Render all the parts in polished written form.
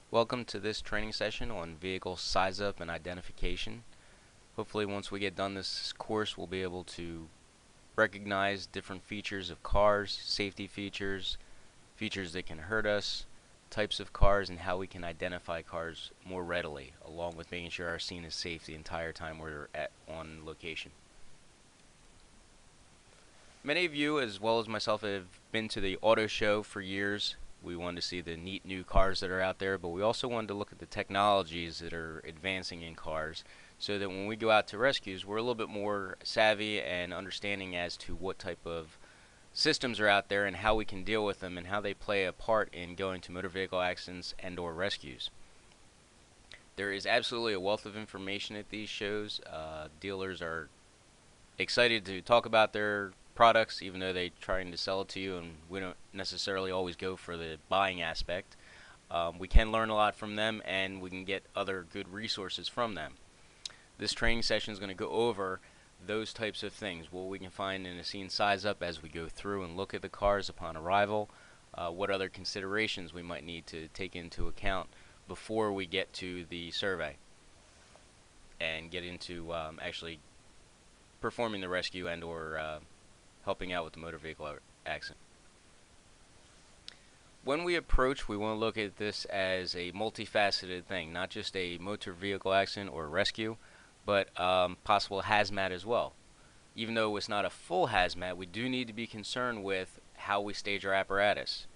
Welcome to this training session on vehicle size up and identification. Hopefully once we get done this course we'll be able to recognize different features of cars, safety features, features that can hurt us, types of cars, and how we can identify cars more readily, along with making sure our scene is safe the entire time we're on location. Many of you, as well as myself, have been to the auto show for years. We wanted to see the neat new cars that are out there, but we also wanted to look at the technologies that are advancing in cars so that when we go out to rescues, we're a little bit more savvy and understanding as to what type of systems are out there and how we can deal with them and how they play a part in going to motor vehicle accidents and or rescues. There is absolutely a wealth of information at these shows. Dealers are excited to talk about their products, even though they're trying to sell it to you, and we don't necessarily always go for the buying aspect. We can learn a lot from them, and we can get other good resources from them. This training session is going to go over those types of things, what we can find in a scene size up as we go through and look at the cars upon arrival, what other considerations we might need to take into account before we get to the survey and get into actually performing the rescue and or helping out with the motor vehicle accident. When we approach, we want to look at this as a multifaceted thing, not just a motor vehicle accident or rescue, but possible hazmat as well. Even though it's not a full hazmat, we do need to be concerned with how we stage our apparatus.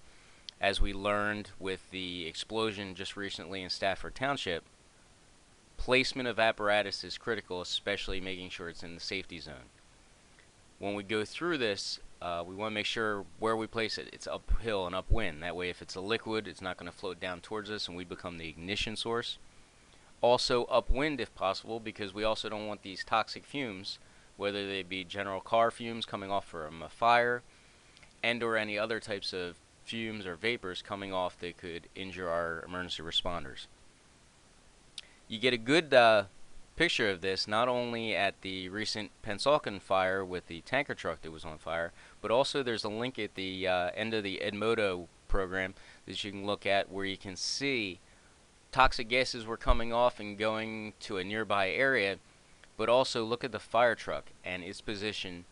As we learned with the explosion just recently in Stafford Township, placement of apparatus is critical, especially making sure it's in the safety zone. When we go through this, we want to make sure where we place it, it's uphill and upwind. That way if it's a liquid, it's not going to float down towards us and we become the ignition source. Also upwind if possible, because we also don't want these toxic fumes, whether they be general car fumes coming off from a fire and or any other types of fumes or vapors coming off that could injure our emergency responders. You get a good picture of this not only at the recent Pennsauken fire with the tanker truck that was on fire, but also there's a link at the end of the Edmodo program that you can look at where you can see toxic gases were coming off and going to a nearby area, but also look at the fire truck and its position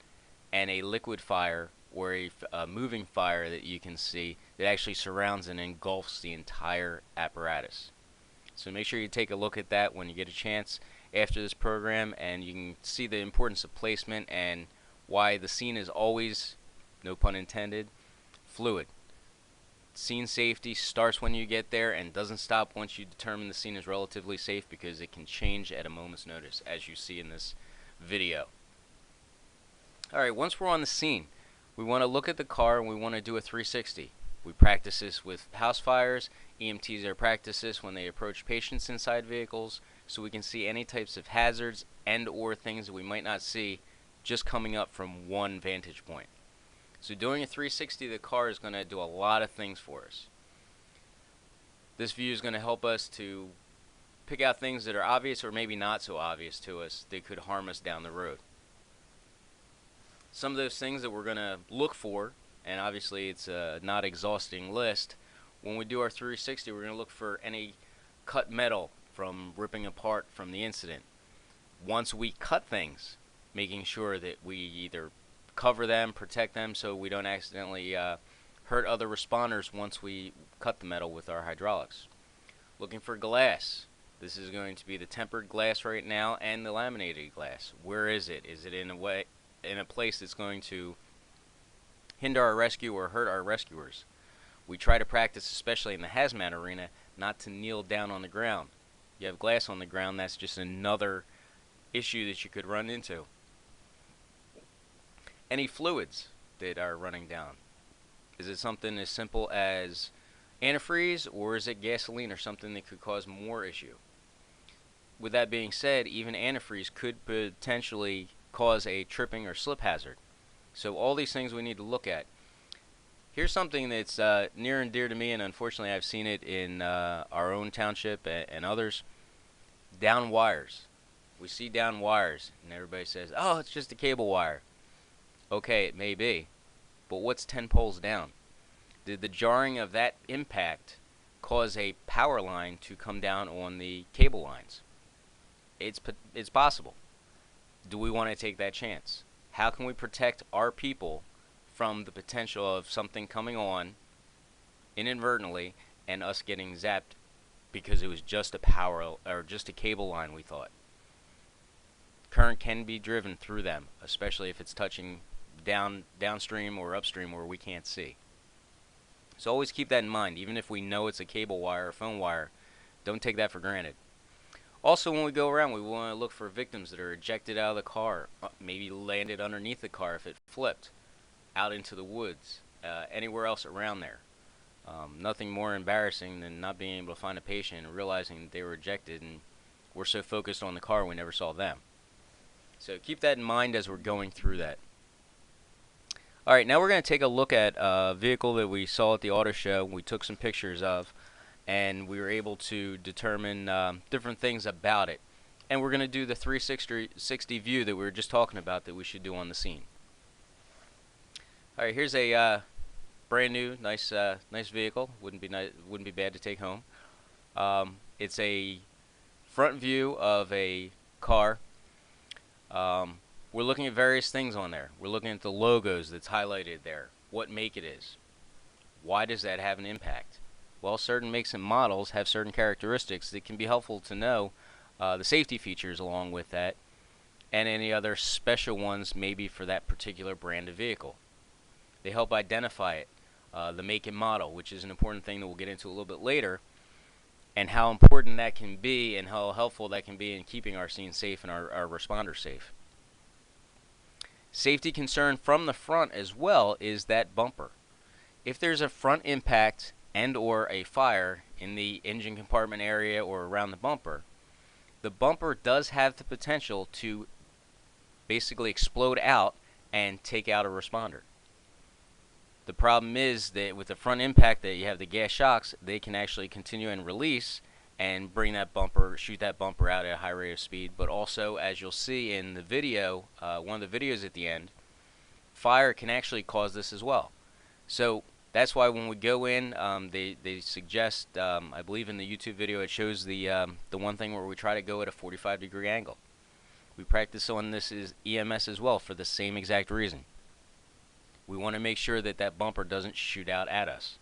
and a liquid fire or a moving fire that you can see that actually surrounds and engulfs the entire apparatus. So make sure you take a look at that when you get a chance after this program, and you can see the importance of placement and why the scene is always, no pun intended, fluid. Scene safety starts when you get there and doesn't stop once you determine the scene is relatively safe, because it can change at a moment's notice, as you see in this video. Alright, once we're on the scene, we want to look at the car and we want to do a 360. We practice this with house fires. EMTs are practice this when they approach patients inside vehicles, so we can see any types of hazards and or things that we might not see just coming up from one vantage point. So doing a 360 of the car is going to do a lot of things for us. This view is going to help us to pick out things that are obvious or maybe not so obvious to us that could harm us down the road. Some of those things that we're going to look for, and obviously it's a not exhausting list, when we do our 360 we're going to look for any cut metal from ripping apart from the incident. Once we cut things, making sure that we either cover them, protect them so we don't accidentally hurt other responders once we cut the metal with our hydraulics. Looking for glass. This is going to be the tempered glass right now and the laminated glass. Where is it? Is it in a place that's going to hinder our rescue or hurt our rescuers? We try to practice, especially in the hazmat arena, not to kneel down on the ground. You have glass on the ground, that's just another issue that you could run into. Any fluids that are running down. Is it something as simple as antifreeze, or is it gasoline or something that could cause more issue? With that being said, even antifreeze could potentially cause a tripping or slip hazard. So all these things we need to look at. Here's something that's near and dear to me, and unfortunately I've seen it in our own township and others. Down wires. We see down wires and everybody says, oh, it's just a cable wire. Okay, it may be, but what's 10 poles down? Did the jarring of that impact cause a power line to come down on the cable lines. It's possible. Do we want to take that chance? How can we protect our people from the potential of something coming on inadvertently and us getting zapped because it was just a power or just a cable line, we thought? Current can be driven through them, especially if it's touching downstream or upstream where we can't see. So always keep that in mind. Even if we know it's a cable wire or phone wire, don't take that for granted. Also, when we go around, we want to look for victims that are ejected out of the car, maybe landed underneath the car if it flipped, out into the woods, anywhere else around there. Nothing more embarrassing than not being able to find a patient and realizing they were ejected and we're so focused on the car we never saw them. So keep that in mind as we're going through that. Alright, now we're going to take a look at a vehicle that we saw at the auto show. We took some pictures of, and we were able to determine different things about it. And we're going to do the 360 view that we were just talking about that we should do on the scene. Alright, here's a brand new, nice vehicle. Wouldn't be bad to take home. It's a front view of a car. We're looking at various things on there. We're looking at the logos that's highlighted there, what make it is. Why does that have an impact? Well, certain makes and models have certain characteristics that can be helpful to know the safety features along with that, and any other special ones maybe for that particular brand of vehicle. They help identify it, the make and model, which is an important thing that we'll get into a little bit later, and how important that can be and how helpful that can be in keeping our scene safe and our responders safe. Safety concern from the front as well is that bumper. If there's a front impact and or a fire in the engine compartment area or around the bumper does have the potential to basically explode out and take out a responder. The problem is that with the front impact that you have the gas shocks, they can actually continue and release and bring that bumper, shoot that bumper out at a high rate of speed. But also, as you'll see in the video, one of the videos at the end, fire can actually cause this as well. So that's why when we go in, they suggest, I believe in the YouTube video, it shows the one thing where we try to go at a 45-degree angle. We practice on this is EMS as well for the same exact reason. We want to make sure that that bumper doesn't shoot out at us.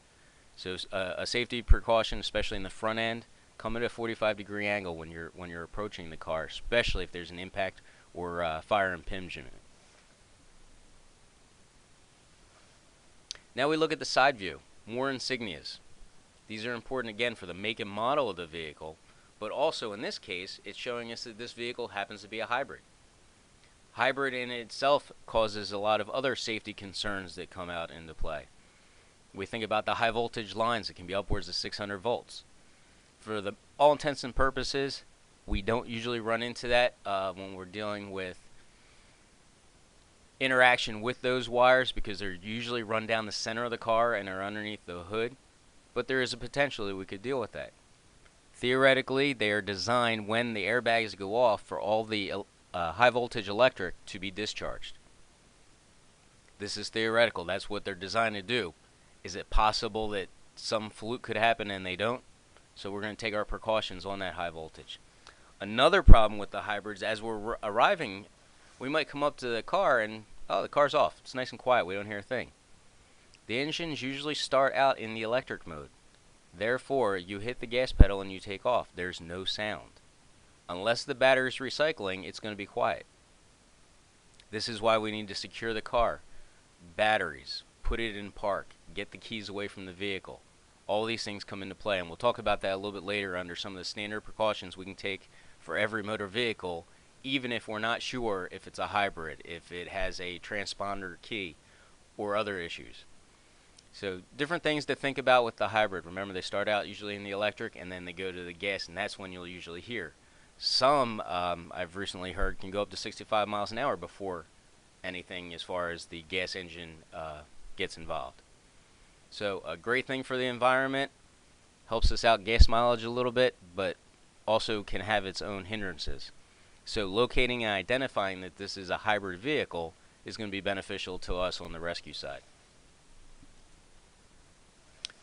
So a safety precaution, especially in the front end, come at a 45-degree angle when you're approaching the car, especially if there's an impact or fire impingement. Now we look at the side view. More insignias. These are important again for the make and model of the vehicle, but also in this case, it's showing us that this vehicle happens to be a hybrid. Hybrid in itself causes a lot of other safety concerns that come out into play. We think about the high voltage lines that can be upwards of 600 volts. For all intents and purposes, we don't usually run into that when we're dealing with interaction with those wires because they're usually run down the center of the car and are underneath the hood, but there is a potential that we could deal with that. Theoretically, they are designed when the airbags go off for all the high voltage electric to be discharged. This is theoretical. That's what they're designed to do. Is it possible that some fluke could happen and they don't? So we're going to take our precautions on that high voltage. Another problem with the hybrids, as we're arriving, we might come up to the car and, oh, the car's off. It's nice and quiet. We don't hear a thing. The engines usually start out in the electric mode. Therefore, you hit the gas pedal and you take off. There's no sound. Unless the battery's recycling, it's going to be quiet. This is why we need to secure the car. Batteries, put it in park, get the keys away from the vehicle. All these things come into play, and we'll talk about that a little bit later under some of the standard precautions we can take for every motor vehicle, even if we're not sure if it's a hybrid, if it has a transponder key, or other issues. So different things to think about with the hybrid. Remember, they start out usually in the electric, and then they go to the gas, and that's when you'll usually hear. Some, I've recently heard, can go up to 65 miles an hour before anything as far as the gas engine gets involved. So a great thing for the environment, helps us out gas mileage a little bit, but also can have its own hindrances. So locating and identifying that this is a hybrid vehicle is going to be beneficial to us on the rescue side.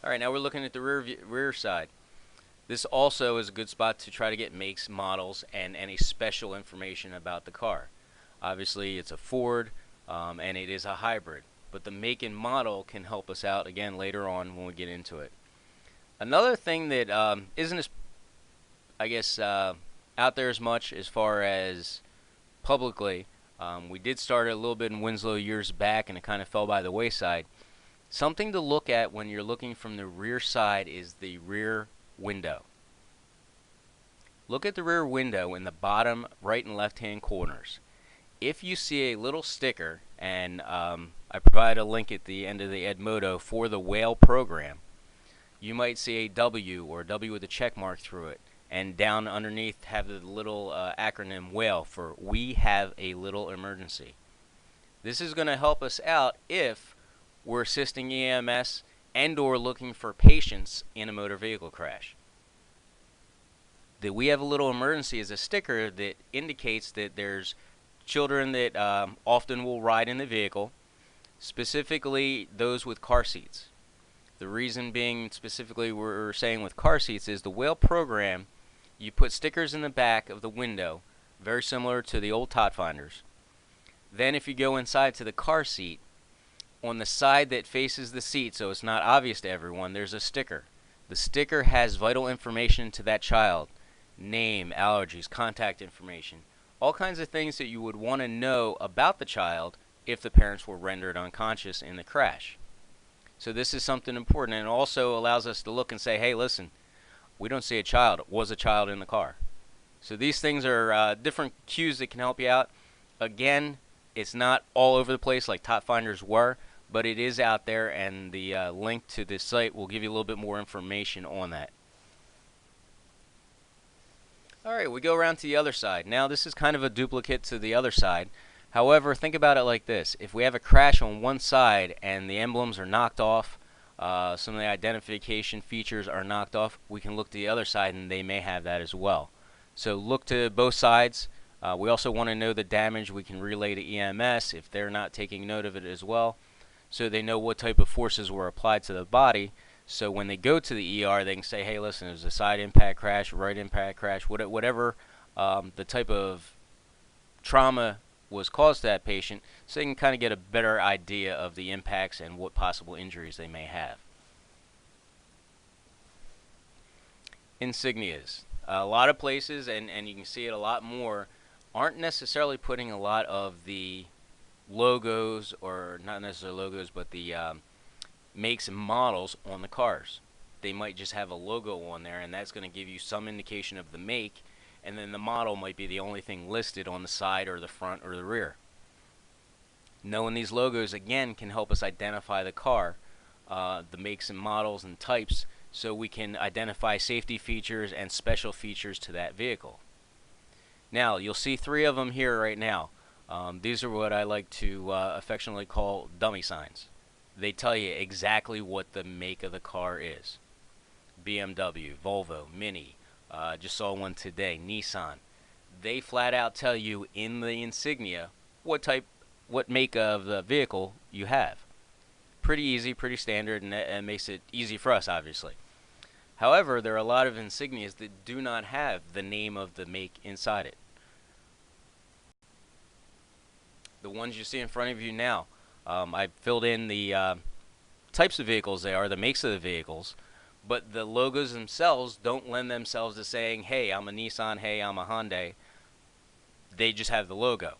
All right, now we're looking at the rear side. This also is a good spot to try to get makes, models, and any special information about the car. Obviously, it's a Ford, and it is a hybrid, but the make and model can help us out again later on when we get into it. Another thing that isn't as, I guess, out there as much as far as publicly, we did start it a little bit in Winslow years back, and it kind of fell by the wayside. Something to look at when you're looking from the rear side is the rear window. Look at the rear window in the bottom right and left hand corners. If you see a little sticker, and I provide a link at the end of the Edmodo for the whale program, you might see a W or a W with a check mark through it, and down underneath have the little acronym whale for we have a little emergency. This is going to help us out if we're assisting EMS and or looking for patients in a motor vehicle crash. The we have a little emergency is a sticker that indicates that there's children that often will ride in the vehicle, specifically those with car seats. The reason being specifically we're saying with car seats is the whale program, you put stickers in the back of the window, very similar to the old tot finders. Then if you go inside to the car seat, on the side that faces the seat, so it's not obvious to everyone, there's a sticker. The sticker has vital information to that child. Name, allergies, contact information. All kinds of things that you would want to know about the child if the parents were rendered unconscious in the crash. So this is something important, and it also allows us to look and say, hey, listen, we don't see a child. Was a child in the car? So these things are different cues that can help you out. Again, it's not all over the place like tot finders were, but it is out there, and the link to this site will give you a little bit more information on that. Alright, we go around to the other side. Now this is kind of a duplicate to the other side. However, think about it like this. If we have a crash on one side and the emblems are knocked off, some of the identification features are knocked off, we can look to the other side and they may have that as well. So look to both sides. We also want to know the damage. We can relay to EMS if they're not taking note of it as well, so they know what type of forces were applied to the body. So when they go to the ER, they can say, hey, listen, it was a side impact crash, right impact crash, whatever the type of trauma was caused to that patient, so they can kind of get a better idea of the impacts and what possible injuries they may have. Insignias. A lot of places, and you can see it a lot more, aren't necessarily putting a lot of the logos, or not necessarily logos, but the makes and models on the cars. They might just have a logo on there, and that's going to give you some indication of the make, and then the model might be the only thing listed on the side or the front or the rear. Knowing these logos again can help us identify the car, the makes and models and types, so we can identify safety features and special features to that vehicle. Now you'll see three of them here right now. These are what I like to affectionately call dummy signs. They tell you exactly what the make of the car is. BMW, Volvo, Mini, just saw one today, Nissan. They flat out tell you in the insignia what make of the vehicle you have. Pretty easy, pretty standard, and it makes it easy for us, obviously. However, there are a lot of insignias that do not have the name of the make inside it. The ones you see in front of you now, I filled in the types of vehicles they are, the makes of the vehicles, but the logos themselves don't lend themselves to saying, hey, I'm a Nissan, hey, I'm a Hyundai. They just have the logo.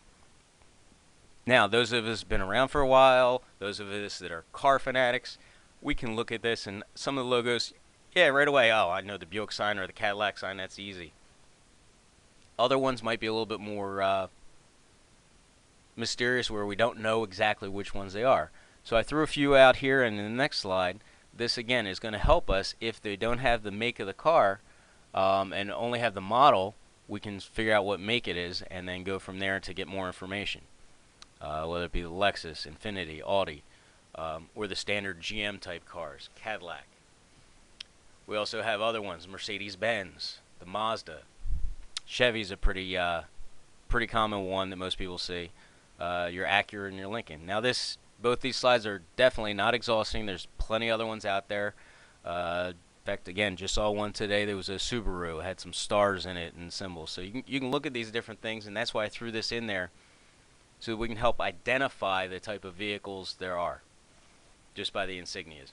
Now, those of us been around for a while, those of us that are car fanatics, we can look at this and some of the logos, yeah, right away, oh, I know the Buick sign or the Cadillac sign, that's easy. Other ones might be a little bit more mysterious, where we don't know exactly which ones they are. So I threw a few out here, and in the next slide, this again is going to help us if they don't have the make of the car and only have the model. We can figure out what make it is and then go from there to get more information. Whether it be the Lexus, Infiniti, Audi, or the standard GM type cars, Cadillac. We also have other ones, Mercedes-Benz, the Mazda. Chevy's a pretty common one that most people see. Your Acura and your Lincoln. Now both these slides are definitely not exhausting. There's plenty other ones out there. In fact, again, just saw one today. There was a Subaru. It had some stars in it and symbols. So you can look at these different things, and that's why I threw this in there, so that we can help identify the type of vehicles there are just by the insignias.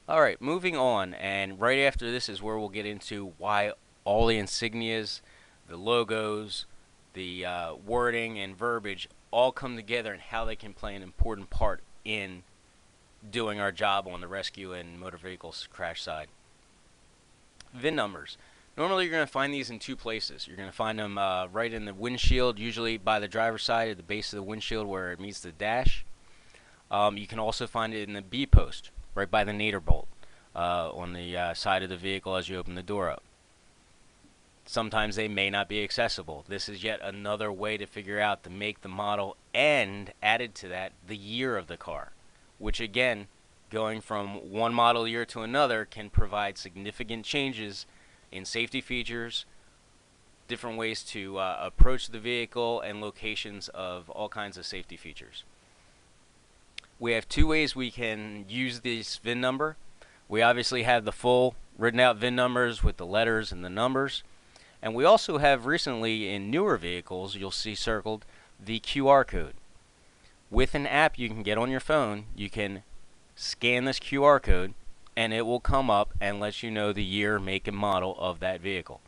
Alright, moving on, and right after this is where we'll get into why all the insignias, the logos, the wording and verbiage all come together and how they can play an important part in doing our job on the rescue and motor vehicles crash side. VIN numbers. Normally you're going to find these in two places. You're going to find them right in the windshield, usually by the driver's side at the base of the windshield where it meets the dash. You can also find it in the B post, right by the nadir bolt on the side of the vehicle as you open the door up. Sometimes they may not be accessible. This is yet another way to figure out the make, the model, and added to that, the year of the car, which again, going from one model year to another can provide significant changes in safety features, different ways to approach the vehicle, and locations of all kinds of safety features. We have two ways we can use this VIN number. We obviously have the full written out VIN numbers with the letters and the numbers. And we also have recently in newer vehicles, you'll see circled, the QR code. With an app you can get on your phone, you can scan this QR code and it will come up and let you know the year, make, and model of that vehicle.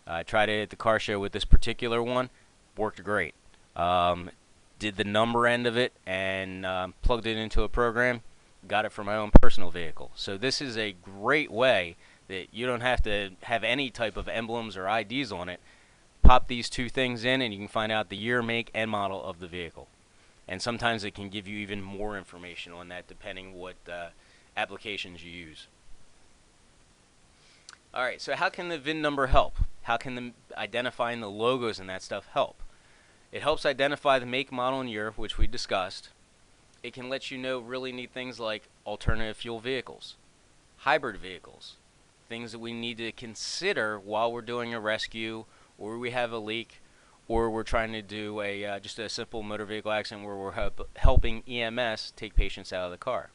I tried it at the car show with this particular one, worked great. Did the number end of it and plugged it into a program, got it for my own personal vehicle. So this is a great way that you don't have to have any type of emblems or IDs on it. Pop these two things in and you can find out the year, make, and model of the vehicle. And sometimes it can give you even more information on that depending what applications you use. Alright, so how can the VIN number help? How can identifying the logos and that stuff help? It helps identify the make, model, and year, which we discussed. It can let you know really neat things like alternative fuel vehicles, hybrid vehicles, things that we need to consider while we're doing a rescue, or we have a leak, or we're trying to do a just a simple motor vehicle accident where we're helping EMS take patients out of the car.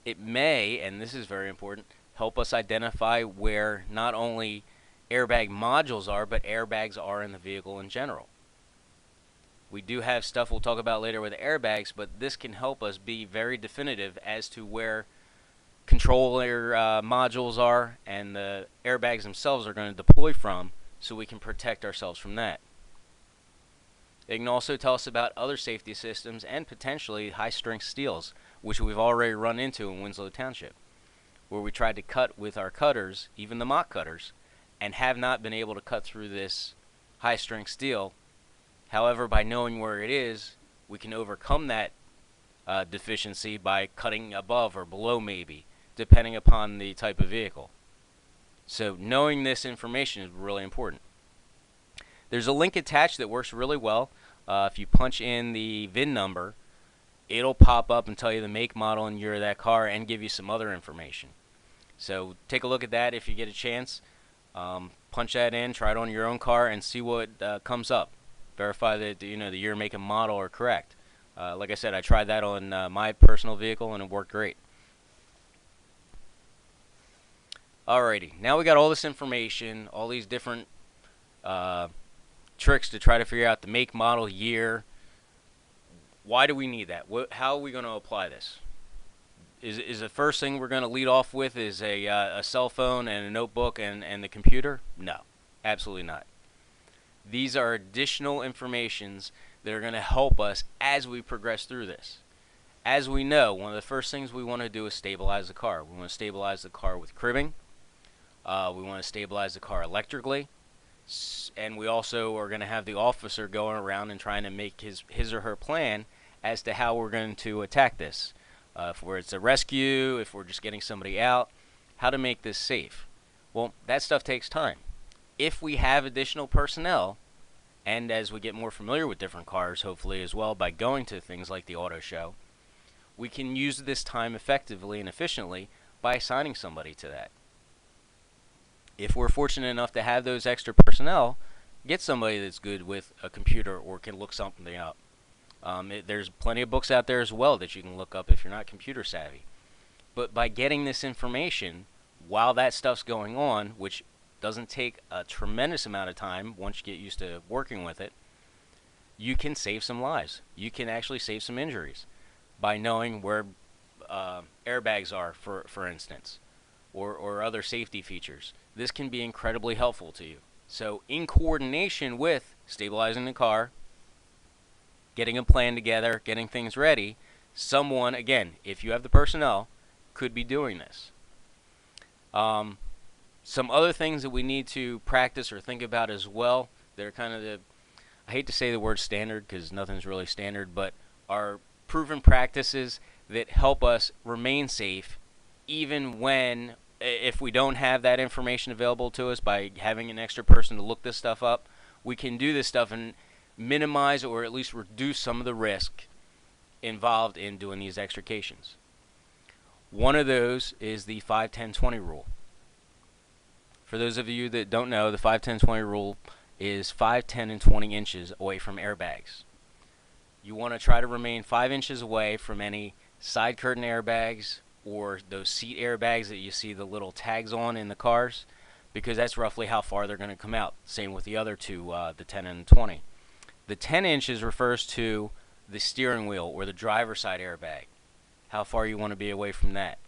It may, and this is very important, help us identify where not only airbag modules are, but airbags are in the vehicle in general. We do have stuff we'll talk about later with airbags, but this can help us be very definitive as to where controller modules are and the airbags themselves are going to deploy from, so we can protect ourselves from that. It can also tell us about other safety systems and potentially high-strength steels, which we've already run into in Winslow Township, where we tried to cut with our cutters, even the mock cutters, and have not been able to cut through this high-strength steel. However, by knowing where it is, we can overcome that deficiency by cutting above or below maybe, depending upon the type of vehicle. So knowing this information is really important. There's a link attached that works really well. If you punch in the VIN number, it'll pop up and tell you the make, model, and year of that car and give you some other information. So take a look at that if you get a chance. Punch that in, try it on your own car, and see what comes up. Verify that the year, make, and model are correct. Like I said, I tried that on my personal vehicle and it worked great. Alrighty, now we got all this information, all these different tricks to try to figure out the make, model, year. Why do we need that? How are we going to apply this? Is the first thing we're going to lead off with is a cell phone and a notebook and the computer? No, absolutely not. These are additional informations that are going to help us as we progress through this. As we know, one of the first things we want to do is stabilize the car. We want to stabilize the car with cribbing. We want to stabilize the car electrically. And we also are going to have the officer going around and trying to make his or her plan as to how we're going to attack this. If it's a rescue, if we're just getting somebody out, how to make this safe. Well, that stuff takes time. If we have additional personnel, and as we get more familiar with different cars, hopefully as well, by going to things like the auto show, we can use this time effectively and efficiently by assigning somebody to that. If we're fortunate enough to have those extra personnel, get somebody that's good with a computer or can look something up. There's plenty of books out there as well that you can look up if you're not computer savvy. But by getting this information while that stuff's going on, which doesn't take a tremendous amount of time once you get used to working with it, you can save some lives. You can actually save some injuries by knowing where airbags are, for instance, or other safety features. This can be incredibly helpful to you. So, in coordination with stabilizing the car, getting a plan together, getting things ready, someone, again, if you have the personnel, could be doing this. Some other things that we need to practice or think about as well, they're kind of I hate to say the word standard because nothing's really standard, but are proven practices that help us remain safe even when, if we don't have that information available to us, by having an extra person to look this stuff up, we can do this stuff and minimize or at least reduce some of the risk involved in doing these extrications. One of those is the 5-10-20 rule. For those of you that don't know, the 5-10-20 rule is 5, 10, and 20 inches away from airbags. You want to try to remain 5 inches away from any side curtain airbags or those seat airbags that you see the little tags on in the cars, because that's roughly how far they're going to come out. Same with the other two, the 10 and 20. The 10 inches refers to the steering wheel or the driver's side airbag, how far you want to be away from that.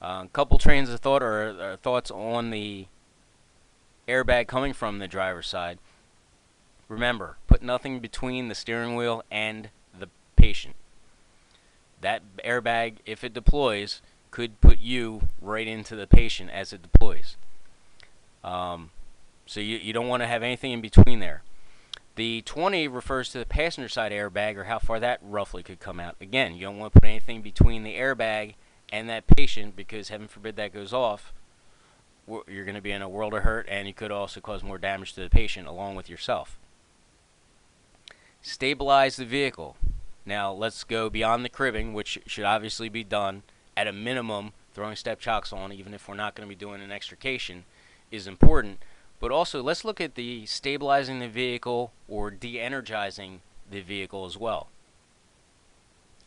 A couple trains of thought or thoughts on the airbag coming from the driver's side. Remember, put nothing between the steering wheel and the patient. That airbag, if it deploys, could put you right into the patient as it deploys. So you don't want to have anything in between there. The 20 refers to the passenger side airbag, or how far that roughly could come out. Again, you don't want to put anything between the airbag and that patient, because heaven forbid that goes off, you're going to be in a world of hurt, and you could also cause more damage to the patient along with yourself. Stabilize the vehicle. Now let's go beyond the cribbing, which should obviously be done at a minimum. Throwing step chocks on, even if we're not going to be doing an extrication, is important. But also, let's look at the stabilizing the vehicle or de-energizing the vehicle as well.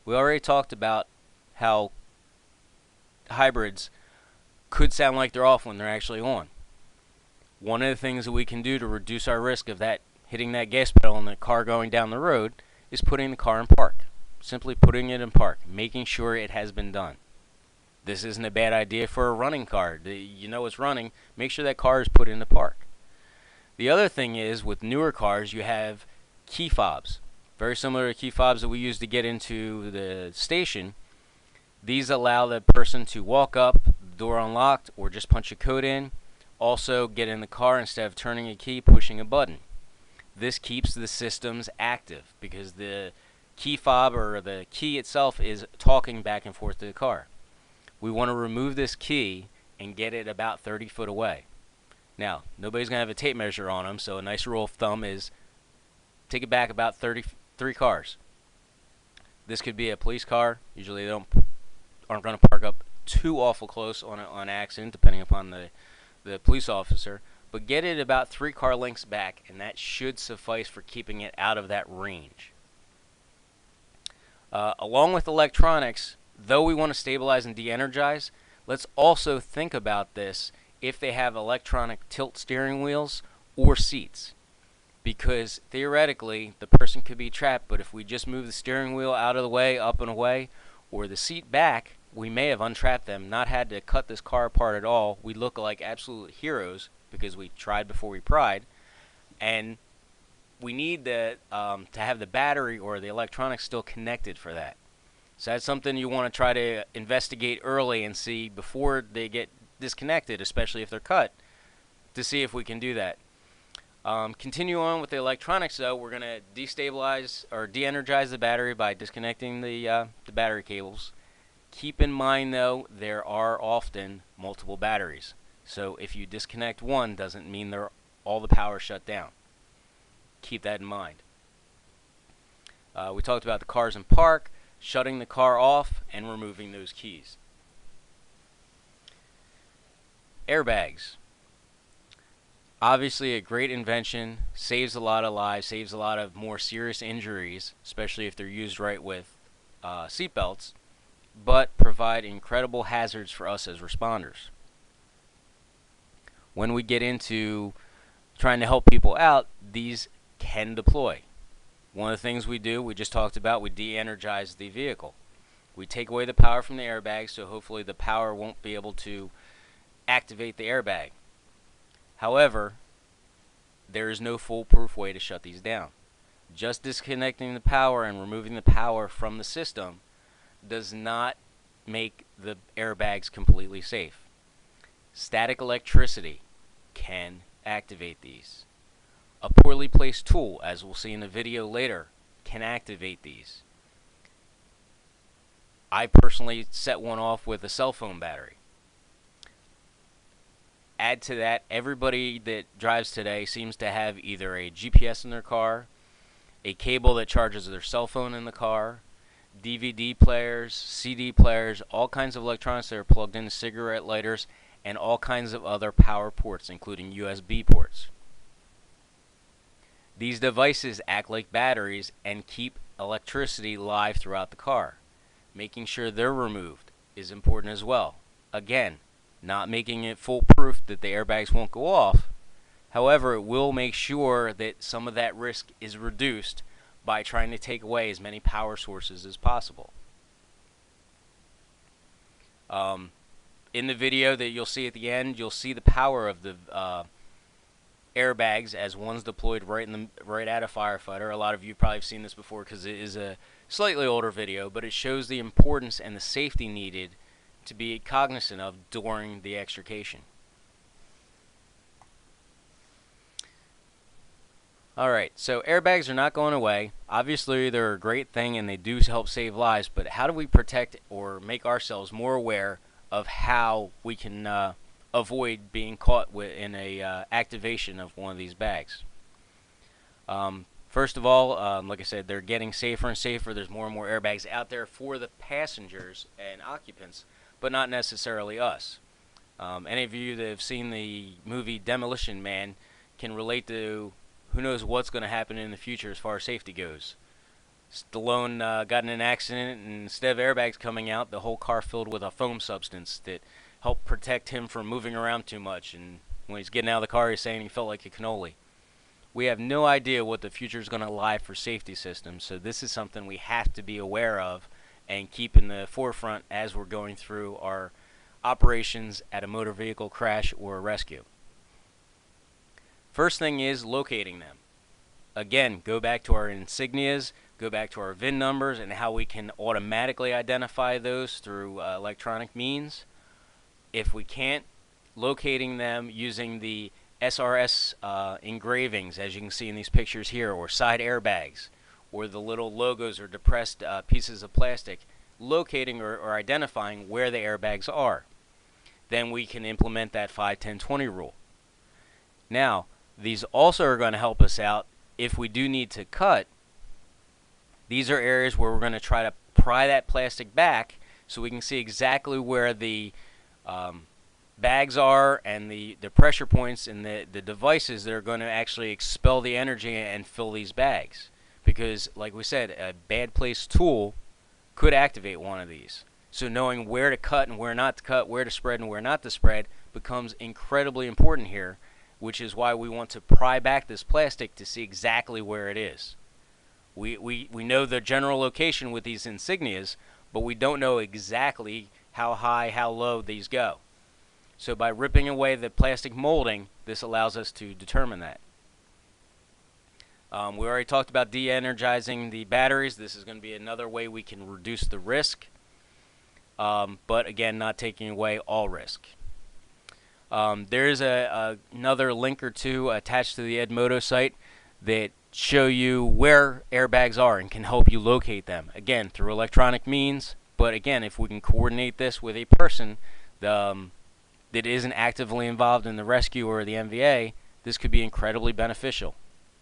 We already talked about how hybrids could sound like they're off when they're actually on. One of the things that we can do to reduce our risk of that hitting that gas pedal and the car going down the road is putting the car in park. Simply putting it in park, making sure it has been done. This isn't a bad idea for a running car. You know it's running, make sure that car is put into park. The other thing is, with newer cars, you have key fobs. Very similar to key fobs that we use to get into the station. These allow the person to walk up, the door unlocked, or just punch a code in. Also, get in the car instead of turning a key, pushing a button. This keeps the systems active because the key fob or the key itself is talking back and forth to the car. We want to remove this key and get it about 30 foot away. Now, nobody's going to have a tape measure on them, so a nice rule of thumb is take it back about 33 cars. This could be a police car. Usually they aren't going to park up too awful close on accident, depending upon the police officer. But get it about 3 car lengths back, and that should suffice for keeping it out of that range. Along with electronics, though we want to stabilize and de-energize, let's also think about this if they have electronic tilt steering wheels or seats. Because theoretically, the person could be trapped, but if we just move the steering wheel out of the way, up and away, or the seat back, we may have untrapped them, not had to cut this car apart at all. We look like absolute heroes because we tried before we pried, and we need to have the battery or the electronics still connected for that. So that's something you want to try to investigate early and see before they get disconnected, especially if they're cut, to see if we can do that. Continue on with the electronics though. We're going to destabilize or de-energize the battery by disconnecting the battery cables. Keep in mind though, there are often multiple batteries. So if you disconnect one, doesn't mean all the power shut down. Keep that in mind. We talked about the cars in park, shutting the car off, and removing those keys. Airbags. Obviously a great invention, saves a lot of lives, saves a lot of more serious injuries, especially if they're used right with seatbelts. but provide incredible hazards for us as responders. When we get into trying to help people out, these can deploy. One of the things we do, we just talked about, we de-energize the vehicle. We take away the power from the airbag, so hopefully the power won't be able to activate the airbag. However, there is no foolproof way to shut these down. Just disconnecting the power and removing the power from the system does not make the airbags completely safe. Static electricity can activate these. A poorly placed tool, as we'll see in the video later, can activate these. I personally set one off with a cell phone battery. Add to that, everybody that drives today seems to have either a GPS in their car, a cable that charges their cell phone in the car, DVD players, CD players, all kinds of electronics that are plugged into cigarette lighters, and all kinds of other power ports, including USB ports. These devices act like batteries and keep electricity live throughout the car. Making sure they're removed is important as well. Again, not making it foolproof that the airbags won't go off. However, it will make sure that some of that risk is reduced by trying to take away as many power sources as possible. In the video that you'll see at the end, you'll see the power of the airbags as one's deployed right at a firefighter. A lot of you probably have seen this before because it is a slightly older video, but it shows the importance and the safety needed to be cognizant of during the extrication. Alright, so airbags are not going away. Obviously they're a great thing and they do help save lives, but how do we protect or make ourselves more aware of how we can avoid being caught in a activation of one of these bags? First of all, like I said, they're getting safer and safer. There's more and more airbags out there for the passengers and occupants, but not necessarily us. Any of you that have seen the movie Demolition Man can relate to who knows what's going to happen in the future as far as safety goes. Stallone got in an accident, and instead of airbags coming out, the whole car filled with a foam substance that helped protect him from moving around too much. And when he's getting out of the car, he's saying he felt like a cannoli. We have no idea what the future is going to lie for safety systems, so this is something we have to be aware of and keep in the forefront as we're going through our operations at a motor vehicle crash or a rescue. First thing is locating them. Again, go back to our insignias, go back to our VIN numbers, and how we can automatically identify those through electronic means. If we can't, locating them using the SRS engravings, as you can see in these pictures here, or side airbags, or the little logos or depressed pieces of plastic, locating or identifying where the airbags are. Then we can implement that 5-10-20 rule. Now, these also are going to help us out if we do need to cut. These are areas where we're going to try to pry that plastic back so we can see exactly where the bags are and the pressure points and the devices that are going to actually expel the energy and fill these bags. Because, like we said, a bad placed tool could activate one of these. So knowing where to cut and where not to cut, where to spread and where not to spread, becomes incredibly important here, which is why we want to pry back this plastic to see exactly where it is. We know the general location with these insignias, but we don't know exactly how high, how low these go. So by ripping away the plastic molding, this allows us to determine that. We already talked about de-energizing the batteries. This is going to be another way we can reduce the risk, but again, not taking away all risk. There is another link or two attached to the Edmodo site that show you where airbags are and can help you locate them. Again, through electronic means, but again, if we can coordinate this with a person that isn't actively involved in the rescue or the MVA, this could be incredibly beneficial.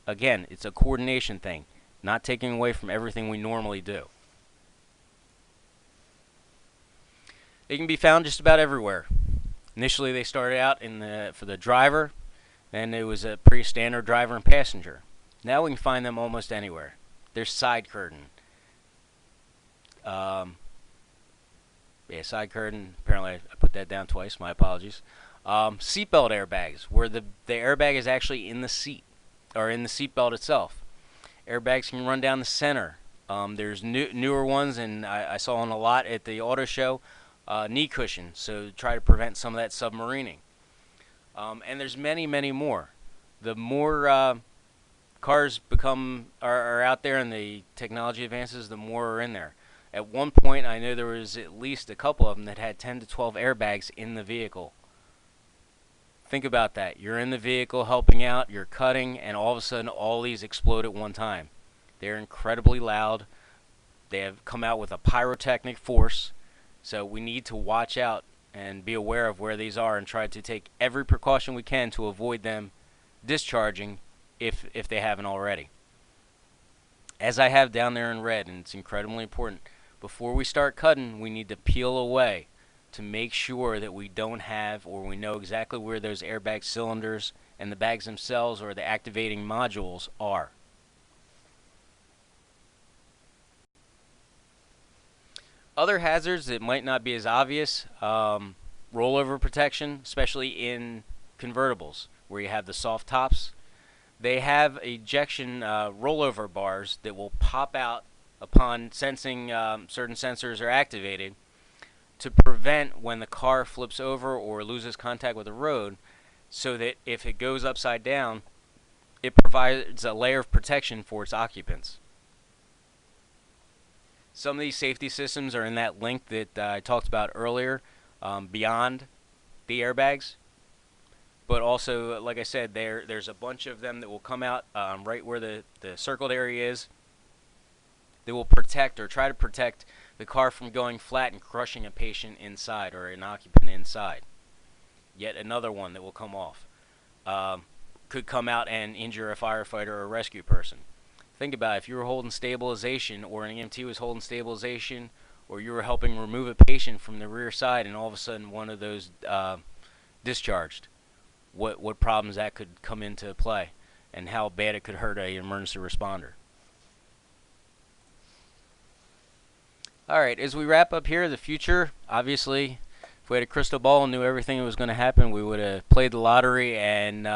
Again, it's a coordination thing, not taking away from everything we normally do. They can be found just about everywhere. Initially, they started out for the driver, then it was a pretty standard driver and passenger. Now we can find them almost anywhere. There's side curtain, Yeah, side curtain. Apparently, I put that down twice. My apologies. Seatbelt airbags, where the airbag is actually in the seat or in the seatbelt itself. Airbags can run down the center. There's newer ones, and I saw them a lot at the auto show. Knee cushion, so try to prevent some of that submarining. And there's many, many more. The more cars are out there and the technology advances, the more are in there. At one point, I know there was at least a couple of them that had 10 to 12 airbags in the vehicle. Think about that. You're in the vehicle helping out, you're cutting, and all of a sudden all these explode at one time. They're incredibly loud. They have come out with a pyrotechnic force, so we need to watch out and be aware of where these are and try to take every precaution we can to avoid them discharging if they haven't already. As I have down there in red, and it's incredibly important, before we start cutting, we need to peel away to make sure that we don't have, or we know exactly where those airbag cylinders and the bags themselves or the activating modules are. Other hazards that might not be as obvious, rollover protection, especially in convertibles where you have the soft tops. They have ejection rollover bars that will pop out upon sensing certain sensors are activated to prevent when the car flips over or loses contact with the road, so that if it goes upside down, it provides a layer of protection for its occupants. Some of these safety systems are in that link that I talked about earlier, beyond the airbags. But also, like I said, there's a bunch of them that will come out right where the circled area is. They will protect or try to protect the car from going flat and crushing a patient inside or an occupant inside. Yet another one that will come off. Could come out and injure a firefighter or a rescue person. Think about it, if you were holding stabilization, or an EMT was holding stabilization, or you were helping remove a patient from the rear side and all of a sudden one of those discharged. What problems that could come into play and how bad it could hurt an emergency responder. Alright, as we wrap up here, the future, obviously, if we had a crystal ball and knew everything that was going to happen, we would have played the lottery and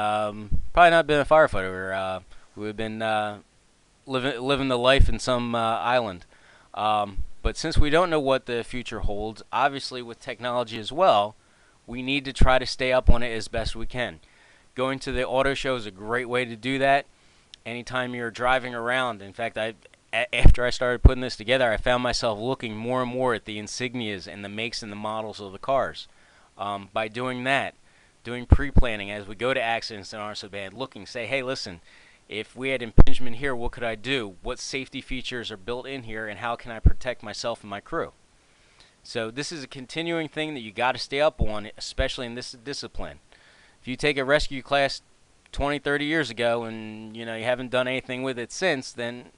probably not been a firefighter. We would have been living the life in some island. But since we don't know what the future holds, obviously with technology as well, we need to try to stay up on it as best we can. Going to the auto show is a great way to do that. Anytime you're driving around, in fact, after I started putting this together, I found myself looking more and more at the insignias and the makes and the models of the cars. By doing that, doing pre-planning as we go to accidents and aren't so bad, looking, say, hey, listen, if we had impingement here, what could I do? What safety features are built in here, and how can I protect myself and my crew? So this is a continuing thing that you got to stay up on, especially in this discipline. If you take a rescue class 20, 30 years ago and you haven't done anything with it since, then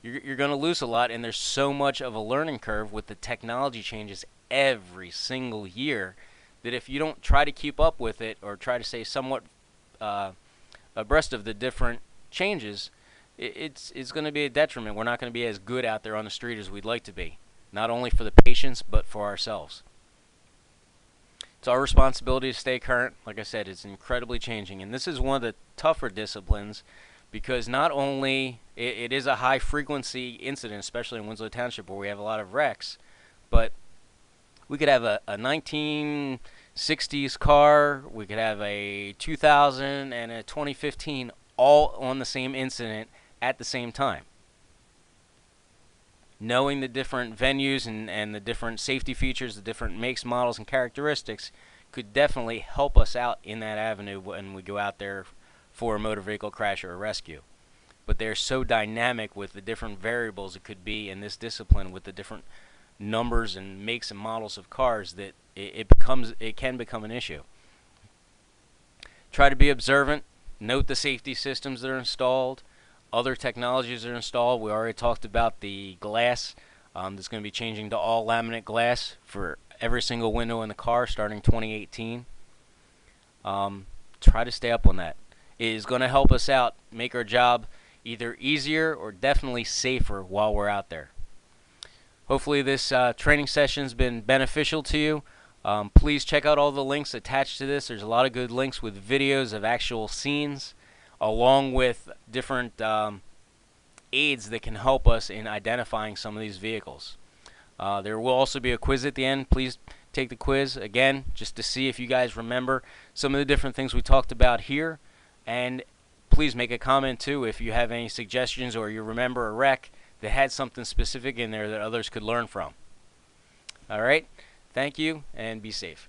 you're going to lose a lot, and there's so much of a learning curve with the technology changes every single year that if you don't try to keep up with it or try to stay somewhat abreast of the different changes, it's going to be a detriment. We're not going to be as good out there on the street as we'd like to be, not only for the patients but for ourselves. It's our responsibility to stay current. Like I said, it's incredibly changing, and this is one of the tougher disciplines because not only it is a high frequency incident, especially in Winslow Township where we have a lot of wrecks, but we could have a 1960s car, we could have a 2000 and a 2015 all on the same incident at the same time. Knowing the different venues and the different safety features, the different makes, models, and characteristics could definitely help us out in that avenue when we go out there for a motor vehicle crash or a rescue. But they're so dynamic with the different variables it could be in this discipline with the different numbers and makes and models of cars that it can become an issue. Try to be observant. Note the safety systems that are installed. Other technologies that are installed. We already talked about the glass. That's going to be changing to all laminate glass for every single window in the car starting 2018. Try to stay up on that. It is going to help us out, make our job either easier or definitely safer while we're out there. Hopefully this training session's been beneficial to you. Please check out all the links attached to this. There's a lot of good links with videos of actual scenes, along with different aids that can help us in identifying some of these vehicles. There will also be a quiz at the end. Please take the quiz again, just to see if you guys remember some of the different things we talked about here. And please make a comment too if you have any suggestions or you remember a wreck that had something specific in there that others could learn from. All right, thank you and be safe.